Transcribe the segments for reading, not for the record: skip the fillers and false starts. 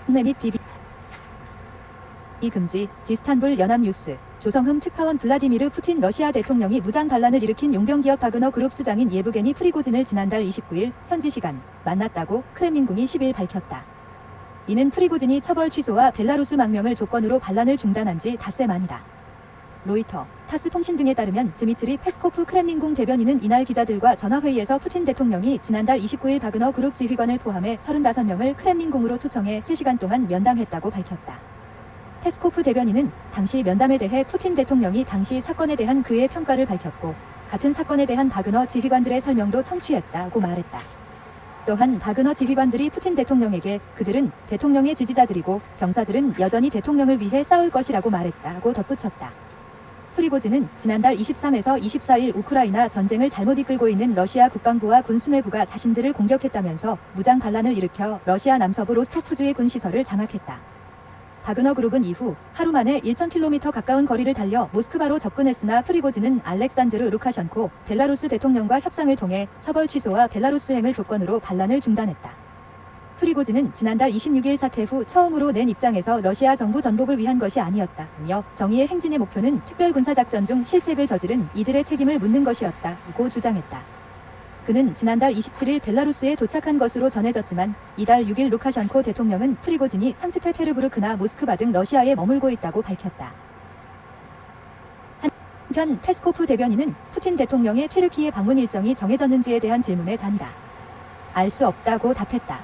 및 DB 금지. 디스탄불 연합뉴스. 조성흠 특파원 블라디미르 푸틴 러시아 대통령이 무장 반란을 일으킨 용병기업 바그너 그룹 수장인 예브게니 프리고진을 지난달 29일 현지 시간 만났다고 크렘린궁이 10일 밝혔다. 이는 프리고진이 처벌 취소와 벨라루스 망명을 조건으로 반란을 중단한 지 닷새 만이다. 로이터, 타스 통신 등에 따르면 드미트리 페스코프 크렘린궁 대변인은 이날 기자들과 전화회의에서 푸틴 대통령이 지난달 29일 바그너 그룹 지휘관을 포함해 35명을 크렘린궁으로 초청해 3시간 동안 면담했다고 밝혔다. 페스코프 대변인은 당시 면담에 대해 푸틴 대통령이 당시 사건에 대한 그의 평가를 밝혔고 같은 사건에 대한 바그너 지휘관들의 설명도 청취했다고 말했다. 또한 바그너 지휘관들이 푸틴 대통령에게 그들은 대통령의 지지자들이고 병사들은 여전히 대통령을 위해 싸울 것이라고 말했다고 덧붙였다. 프리고진은 지난달 23에서 24일 우크라이나 전쟁을 잘못 이끌고 있는 러시아 국방부와 군 수뇌부가 자신들을 공격했다면서 무장 반란을 일으켜 러시아 남서부 로스토프주의 군 시설을 장악했다. 바그너 그룹은 이후 하루 만에 1000km 가까운 거리를 달려 모스크바로 접근했으나 프리고진은 알렉산드르 루카션코 벨라루스 대통령과 협상을 통해 처벌 취소와 벨라루스행을 조건으로 반란을 중단했다. 프리고진은 지난달 26일 사퇴 후 처음으로 낸 입장에서 러시아 정부 전복을 위한 것이 아니었다며 정의의 행진의 목표는 특별군사작전 중 실책을 저지른 이들의 책임을 묻는 것이었다고 주장했다. 그는 지난달 27일 벨라루스에 도착한 것으로 전해졌지만 이달 6일 루카션코 대통령은 프리고진이 상트페테르부르크나 모스크바 등 러시아에 머물고 있다고 밝혔다. 한편 페스코프 대변인은 푸틴 대통령의 튀르키예 방문 일정이 정해졌는지에 대한 질문에 잔이다. 알 수 없다고 답했다.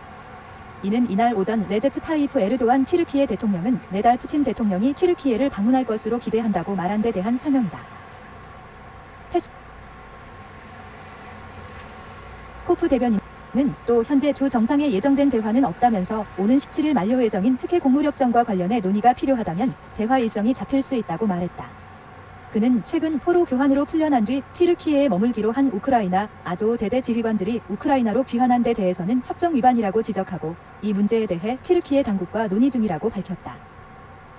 이는 이날 오전 레제프 타이프 에르도안 튀르키예 대통령은 내달 푸틴 대통령이 튀르키예를 방문할 것으로 기대한다고 말한 데 대한 설명이다. 페스코프 대변인은 또 현재 두 정상의 예정된 대화는 없다면서 오는 17일 만료 예정인 흑해 곡물협정과 관련해 논의가 필요하다면 대화 일정이 잡힐 수 있다고 말했다. 그는 최근 포로 교환으로 풀려난 뒤 튀르키예에 머물기로 한 우크라이나 아조 대대 지휘관들이 우크라이나로 귀환한 데 대해서는 협정 위반이라고 지적하고 이 문제에 대해 튀르키예 당국과 논의 중이라고 밝혔다.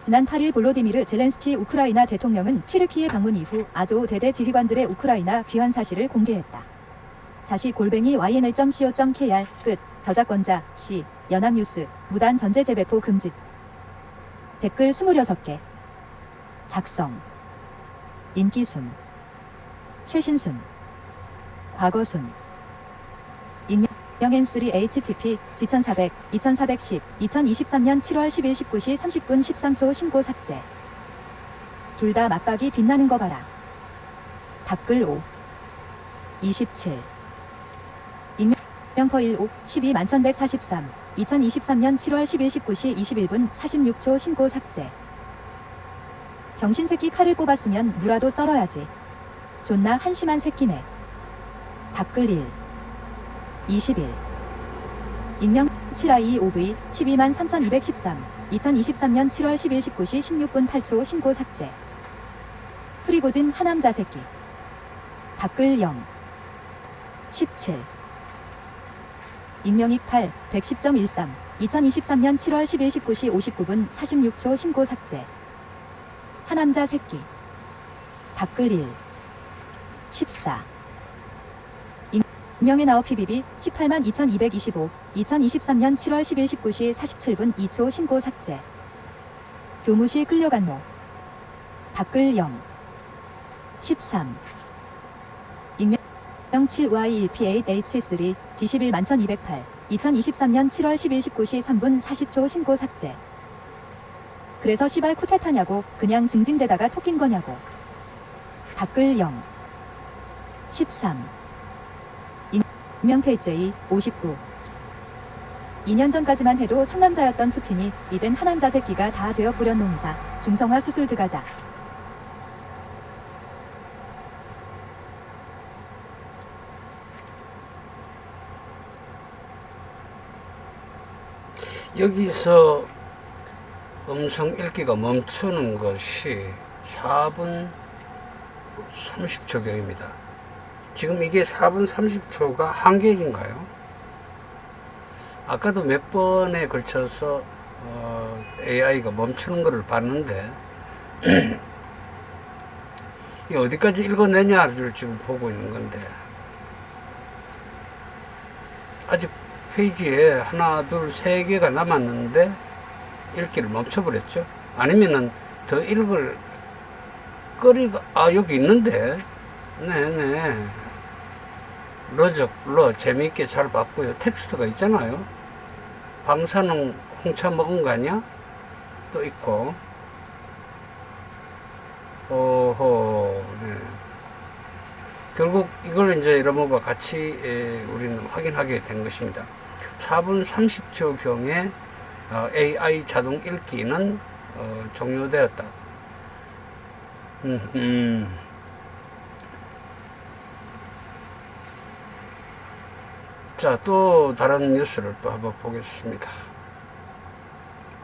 지난 8일 볼로디미르 젤렌스키 우크라이나 대통령은 튀르키예 방문 이후 아조 대대 지휘관들의 우크라이나 귀환 사실을 공개했다. 자시-ynl.co.kr 끝. 저작권자 C. 연합뉴스. 무단 전제 재배포 금지. 댓글 26개. 작성 인기순 최신순 과거순 익명 N3 http G1400 2410 2023년 7월 10일 19시 30분 13초 신고 삭제. 둘 다 맞박이 빛나는 거 봐라. 댓글 5 27 명퍼15 121,143 2023년 7월 10일 19시 21분 46초 신고 삭제. 병신새끼 칼을 뽑았으면 무라도 썰어야지. 존나 한심한 새끼네. 댓글 1 21 익명 7i5v 123,213 2023년 7월 10일 19시 16분 8초 신고 삭제. 프리고진 하남자 새끼. 댓글 0 17 익명익 8 110.13 2023년 7월 10일 19시 59분 46초 신고 삭제. 하남자 새끼. 댓글 1 14 익명의 나우 PBB 182,225 2023년 7월 10일 19시 47분 2초 신고 삭제. 교무실 끌려간 노. 댓글 0 13 7Y1P8H3 D111,208 2023년 7월 10일 19시 3분 40초 신고 삭제. 그래서 시발 쿠데타냐고 그냥 징징대다가 토낀 거냐고. 댓글 0 13 익명태J 59 2년 전까지만 해도 상남자였던 푸틴이 이젠 하남자 새끼가 다 되어 뿌련 놈자. 중성화 수술 들어가자. 여기서 음성 읽기가 멈추는 것이 4분 30초경입니다. 지금 이게 4분 30초가 한계인가요? 아까도 몇 번에 걸쳐서 AI가 멈추는 것을 봤는데 이 어디까지 읽어내냐를 지금 보고 있는 건데 아직 페이지에 하나, 둘, 세 개가 남았는데 읽기를 멈춰버렸죠. 아니면은 더 읽을 거리가, 여기 있는데. 네네. 러 재미있게 잘 봤고요. 텍스트가 있잖아요. 방사능 홍차 먹은 거 아니야? 또 있고. 오호, 네. 결국 이걸 이제 여러분과 같이 우리는 확인하게 된 것입니다. 4분 30초경에 AI 자동 읽기는 종료되었다. 자, 또 다른 뉴스를 또 한번 보겠습니다.